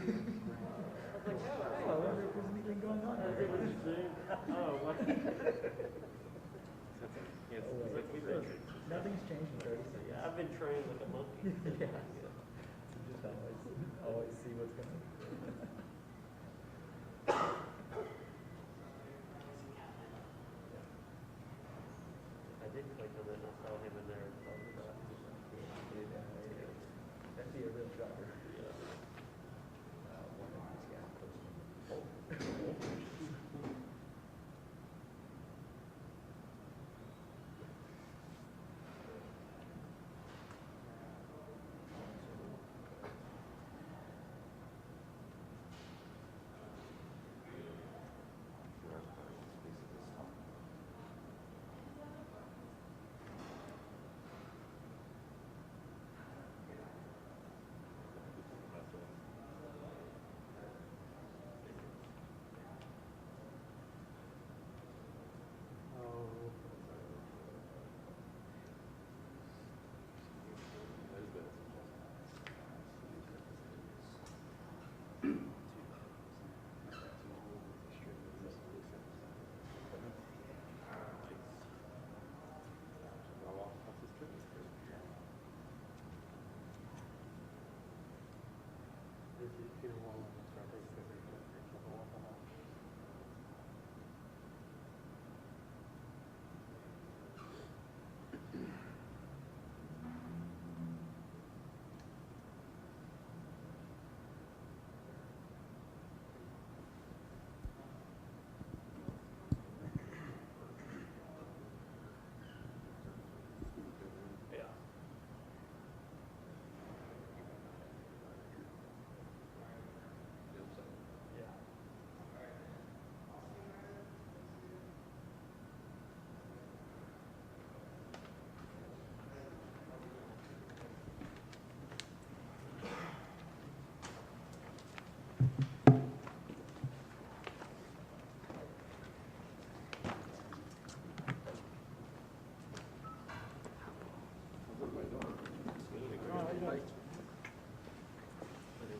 like, oh, I wonder if there's anything going on. Oh, what? Nothing's changed in 30 seconds. Yeah, I've been trained like a monkey. Yeah. You just always see what's going on. I did click on it and I saw him in there talking about That'd be a real shocker. One of these guys posted.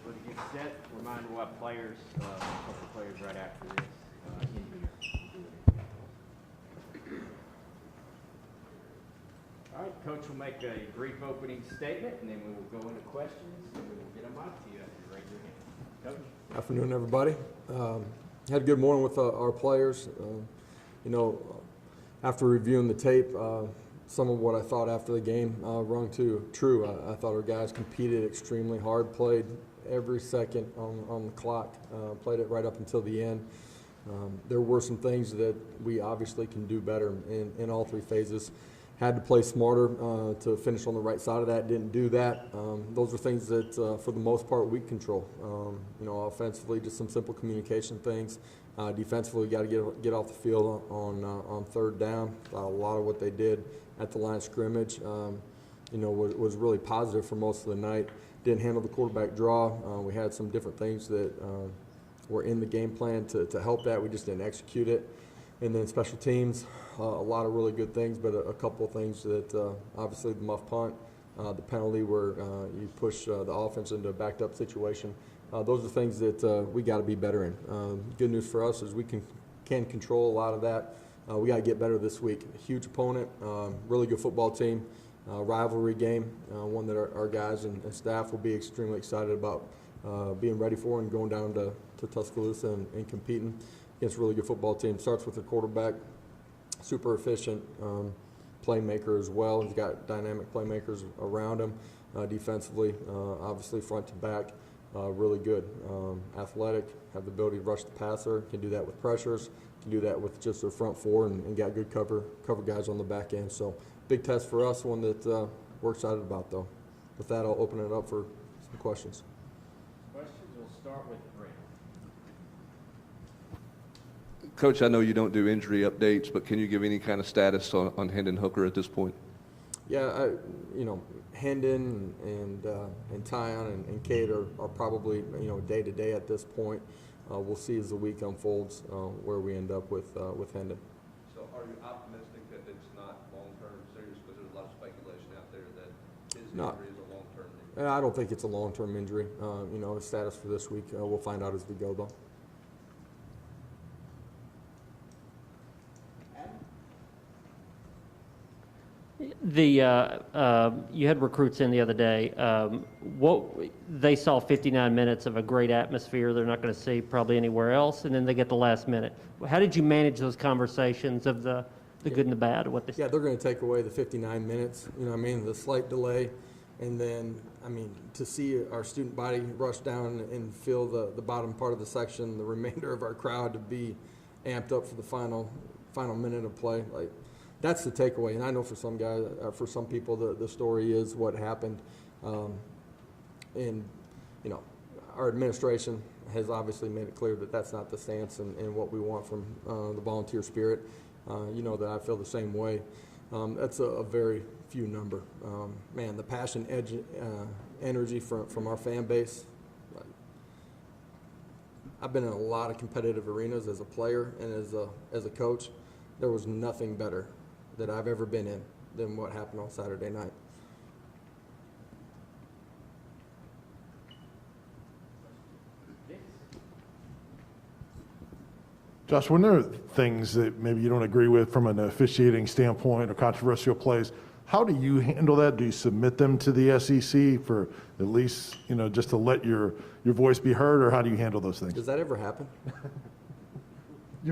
Everybody get set. Reminder we'll have players, a couple players right after this in here. All right, Coach will make a brief opening statement, and then we will go into questions, and we will get them out to you after you raise your hand. Coach? Afternoon, everybody. Had a good morning with our players. After reviewing the tape, some of what I thought after the game rung true. I thought our guys competed extremely hard, played every second on the clock, played it right up until the end. There were some things that we obviously can do better in all three phases. Had to play smarter to finish on the right side of that. Didn't do that. Those are things that, for the most part, we control. Offensively, just some simple communication things. Defensively, we got to get off the field on third down. A lot of what they did at the line of scrimmage, was really positive for most of the night. Didn't handle the quarterback draw. We had some different things that were in the game plan to help that. We just didn't execute it. And then special teams, a lot of really good things, but a couple of things that obviously the muff punt, the penalty where you push the offense into a backed up situation. Those are things that we got to be better in. Good news for us is we can control a lot of that. We got to get better this week. A huge opponent, really good football team, rivalry game, one that our guys and staff will be extremely excited about being ready for and going down to Tuscaloosa and competing against a really good football team. Starts with the quarterback, super efficient playmaker as well. He's got dynamic playmakers around him. Defensively, obviously front to back, really good. Athletic, have the ability to rush the passer, can do that with pressures, can do that with just their front four, and got good cover guys on the back end. So big test for us, one that we're excited about though. With that, I'll open it up for some questions. Questions? We'll start with Brent. Coach, I know you don't do injury updates, but can you give any kind of status on Hendon Hooker at this point? Yeah, Hendon and Tyon and Kate are probably day to day at this point. We'll see as the week unfolds where we end up with Hendon. So, are you optimistic that it's not long-term serious? Because there's a lot of speculation out there that his injury is a long-term thing. I don't think it's a long-term injury. His status for this week, we'll find out as we go, though. You had recruits in the other day. They saw 59 minutes of a great atmosphere they're not going to see probably anywhere else, and then they get the last minute. How did you manage those conversations of the good and the bad? They're going to take away the 59 minutes. The slight delay, and then to see our student body rush down and fill the bottom part of the section, the remainder of our crowd to be amped up for the final minute of play, that's the takeaway. And I know for some guys, for some people, the story is what happened. Our administration has obviously made it clear that that's not the stance and what we want from the volunteer spirit. That I feel the same way. That's a very few number. The passion, energy from our fan base. I've been in a lot of competitive arenas as a player and as a coach. There was nothing better that I've ever been in than what happened on Saturday night. Josh, when there are things that maybe you don't agree with from an officiating standpoint or controversial plays, how do you handle that? Do you submit them to the SEC for at least, just to let your voice be heard, or how do you handle those things? Does that ever happen?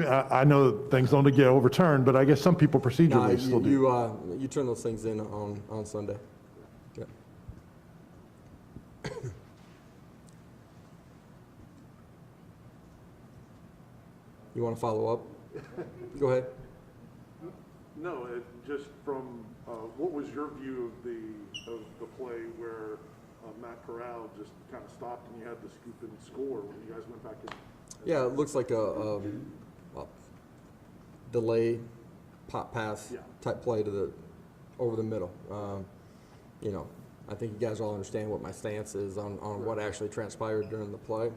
I know that things don't get overturned, but I guess some people procedurally still do. You turn those things in on Sunday. Yeah. You want to follow up? Go ahead. No, just from what was your view of the play where Matt Corral just kind of stopped and you had to scoop and score when you guys went back in? Yeah, it looks like a delay pop pass type play over the middle. I think you guys all understand what my stance is on what actually transpired during the play.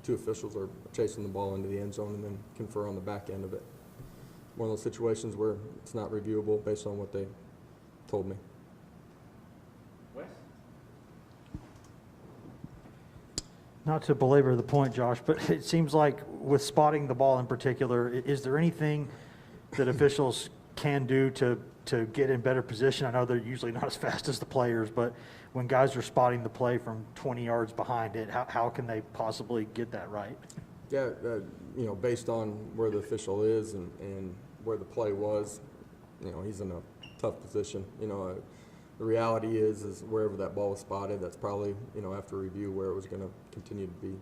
Two officials are chasing the ball into the end zone and then confer on the back end of it. One of those situations where it's not reviewable based on what they told me. Wes? Not to belabor the point, Josh, but it seems like with spotting the ball in particular, is there anything that officials can do to get in better position? I know they're usually not as fast as the players, but when guys are spotting the play from 20 yards behind it, how can they possibly get that right? Yeah, based on where the official is and where the play was, he's in a tough position. The reality is wherever that ball was spotted, that's probably, after review, where it was going to continue to be.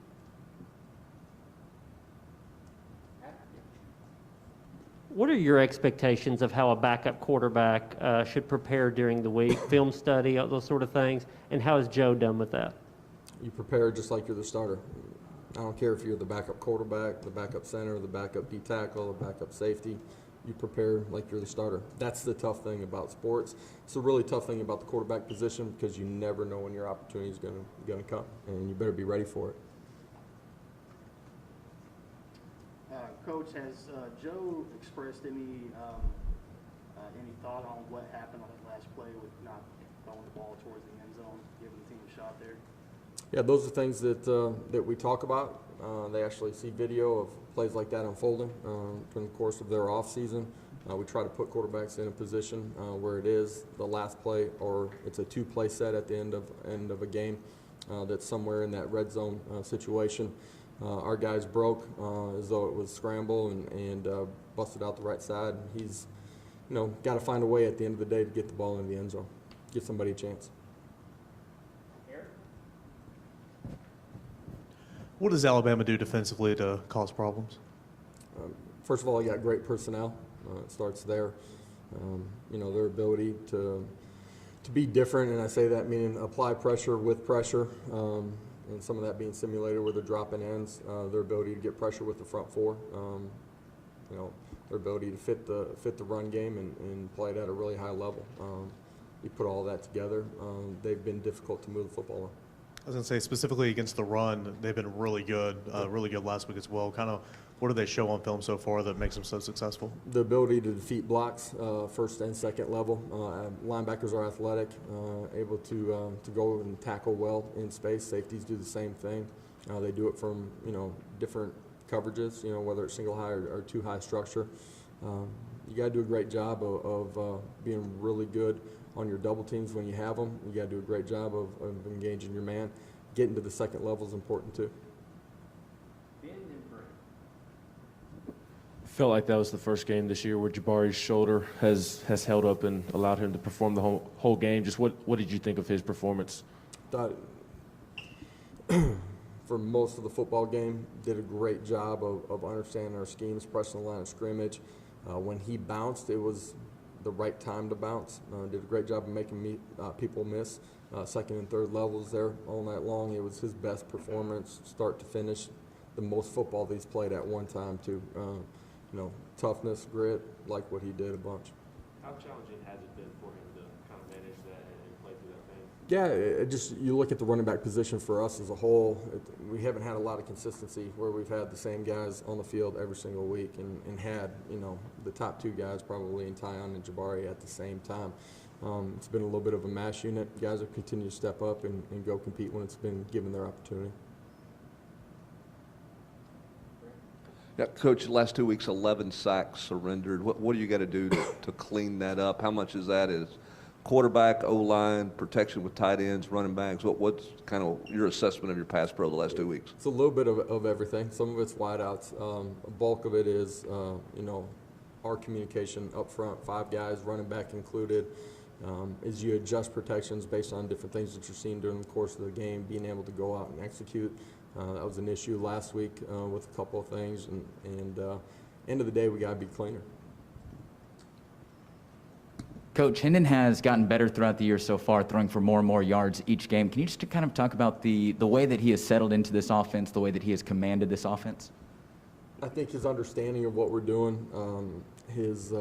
What are your expectations of how a backup quarterback should prepare during the week, film study, all those sort of things, and how has Joe done with that? You prepare just like you're the starter. I don't care if you're the backup quarterback, the backup center, the backup D tackle, the backup safety. You prepare like you're the starter. That's the tough thing about sports. It's a really tough thing about the quarterback position because you never know when your opportunity is going to come, and you better be ready for it. Coach, has Joe expressed any thought on what happened on that last play with not throwing the ball towards the end zone, giving the team a shot there? Yeah, those are things that we talk about. They actually see video of plays like that unfolding during the course of their off season. We try to put quarterbacks in a position where it is the last play, or it's a two-play set at the end of a game that's somewhere in that red zone situation. Our guys broke as though it was scramble and busted out the right side. He's, got to find a way at the end of the day to get the ball in the end zone, give somebody a chance. What does Alabama do defensively to cause problems? First of all, you got great personnel. It starts there. Their ability to be different, and I say that meaning apply pressure with pressure, and some of that being simulated where they're dropping ends. Their ability to get pressure with the front four. Their ability to fit the run game and play it at a really high level. You put all that together, they've been difficult to move the football on. I was going to say, specifically against the run, they've been really good last week as well. Kind of, what do they show on film so far that makes them so successful? The ability to defeat blocks, first and second level. Linebackers are athletic, able to go and tackle well in space. Safeties do the same thing. They do it from, different coverages, whether it's single high or two high structure. You got to do a great job of being really good on your double teams when you have them. You got to do a great job of engaging your man. Getting to the second level is important too. Felt like that was the first game this year where Jabari's shoulder has held up and allowed him to perform the whole game. Just what did you think of his performance? Thought for most of the football game, did a great job of understanding our schemes, pressing the line of scrimmage. When he bounced, it was the right time to bounce. Did a great job of making people miss. Second and third levels there all night long. It was his best performance, start to finish. The most football that he's played at one time too. Toughness, grit, like what he did a bunch. How challenging has it been for him to kind of manage that and play through that thing? Yeah, you look at the running back position for us as a whole, we haven't had a lot of consistency where we've had the same guys on the field every single week and had, the top two guys probably in Tyon and Jabari at the same time. It's been a little bit of a mash unit. Guys have continued to step up and go compete when it's been given their opportunity. Yeah, Coach, the last 2 weeks, 11 sacks surrendered. What do you got to do to clean that up? How much is that is quarterback, O-line, protection with tight ends, running backs? What's kind of your assessment of your pass pro the last 2 weeks? It's a little bit of everything. Some of it's wideouts. A bulk of it is, our communication up front, 5 guys, running back included. As you adjust protections based on different things that you're seeing during the course of the game, being able to go out and execute. That was an issue last week with a couple of things, and end of the day, we got to be cleaner. Coach, Hendon has gotten better throughout the year so far, throwing for more and more yards each game. Can you just kind of talk about the way that he has settled into this offense, the way that he has commanded this offense? I think his understanding of what we're doing, his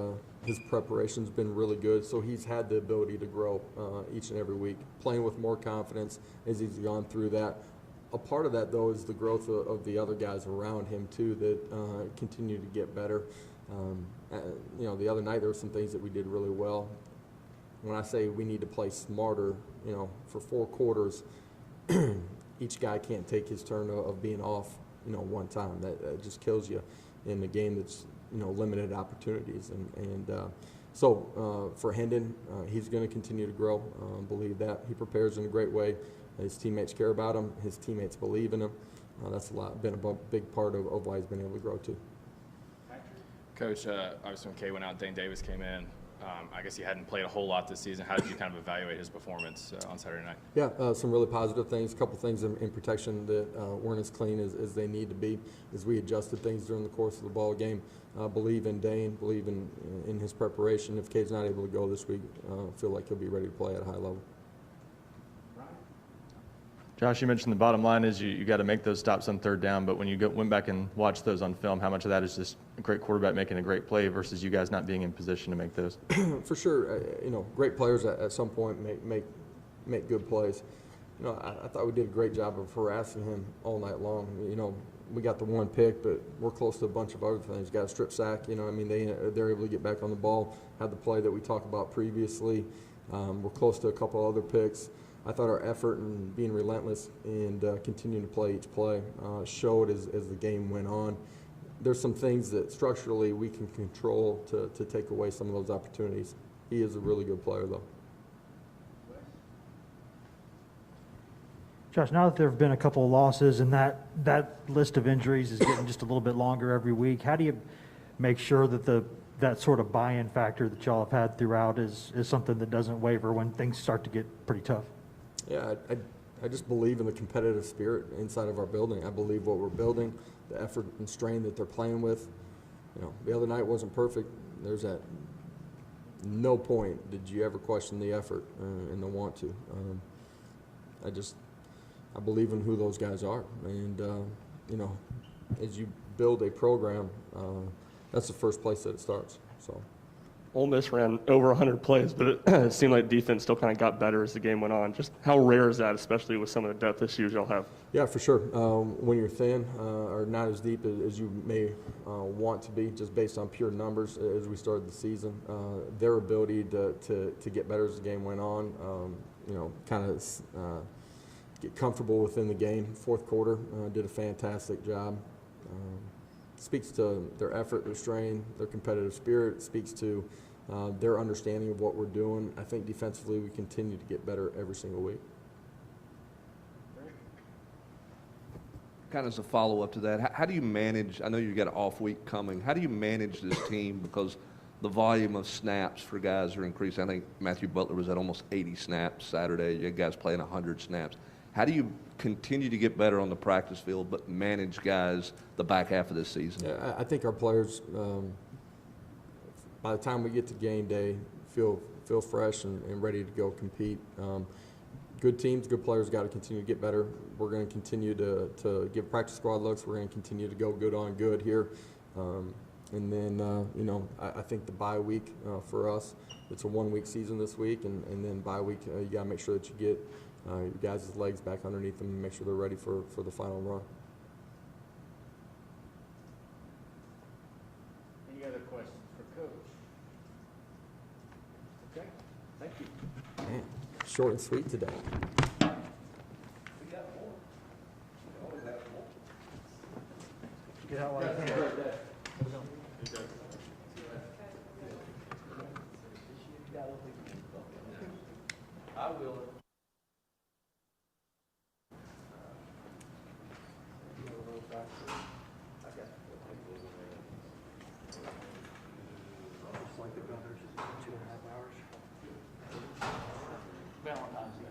preparation's been really good, so he's had the ability to grow each and every week, playing with more confidence as he's gone through that. A part of that, though, is the growth of the other guys around him, too, that continue to get better. The other night there were some things that we did really well. When I say we need to play smarter, for 4 quarters, each guy can't take his turn of being off, one time. That just kills you in the game that's, limited opportunities. So for Hendon, he's going to continue to grow. Believe that. He prepares in a great way. His teammates care about him. His teammates believe in him. That's been a big part of why he's been able to grow too. Coach, obviously when Kay went out, Dane Davis came in. I guess he hadn't played a whole lot this season. How did you kind of evaluate his performance on Saturday night? Yeah, some really positive things. A couple things in protection that weren't as clean as they need to be as we adjusted things during the course of the ball game. Believe in Dane, believe in his preparation. If Kay's not able to go this week, feel like he'll be ready to play at a high level. Josh, you mentioned the bottom line is you got to make those stops on third down, but when you went back and watched those on film, how much of that is just a great quarterback making a great play versus you guys not being in position to make those? For sure, great players at some point make good plays. I thought we did a great job of harassing him all night long. We got the one pick, but we're close to a bunch of other things. Got a strip sack, they're able to get back on the ball. Had the play that we talked about previously. We're close to a couple other picks. I thought our effort and being relentless and continuing to play each play showed as the game went on. There's some things that structurally we can control to take away some of those opportunities. He is a really good player, though. Josh, now that there have been a couple of losses and that list of injuries is getting just a little bit longer every week, how do you make sure that that sort of buy-in factor that y'all have had throughout is something that doesn't waver when things start to get pretty tough? Yeah, I just believe in the competitive spirit inside of our building. I believe what we're building, the effort and strain that they're playing with. The other night wasn't perfect. There's that. No point did you ever question the effort and the want to. I believe in who those guys are, and as you build a program, that's the first place that it starts. So Ole Miss ran over 100 plays, but it seemed like defense still kind of got better as the game went on. Just how rare is that, especially with some of the depth issues y'all have? Yeah, for sure. When you're thin or not as deep as you may want to be, just based on pure numbers as we started the season, their ability to get better as the game went on, kind of get comfortable within the game. Fourth quarter, did a fantastic job. Speaks to their effort, their strain, their competitive spirit. It speaks to their understanding of what we're doing. I think defensively we continue to get better every single week. Kind of as a follow-up to that, how do you manage, I know you've got an off week coming, how do you manage this team? Because the volume of snaps for guys are increasing. I think Matthew Butler was at almost 80 snaps Saturday. You had guys playing 100 snaps. How do you continue to get better on the practice field but manage guys the back half of this season? Yeah, I think our players, by the time we get to game day, feel fresh and ready to go compete. Good teams, good players got to continue to get better. We're going to continue to give practice squad looks. We're going to continue to go good on good here. And then, I think the bye week for us, it's a 1-week season this week, and then bye week, you got to make sure that you get your guys' legs back underneath them and make sure they're ready for the final run. Any other questions for Coach? Okay, thank you. Man, short and sweet today. Get out while you can. I will. Valentine's Day.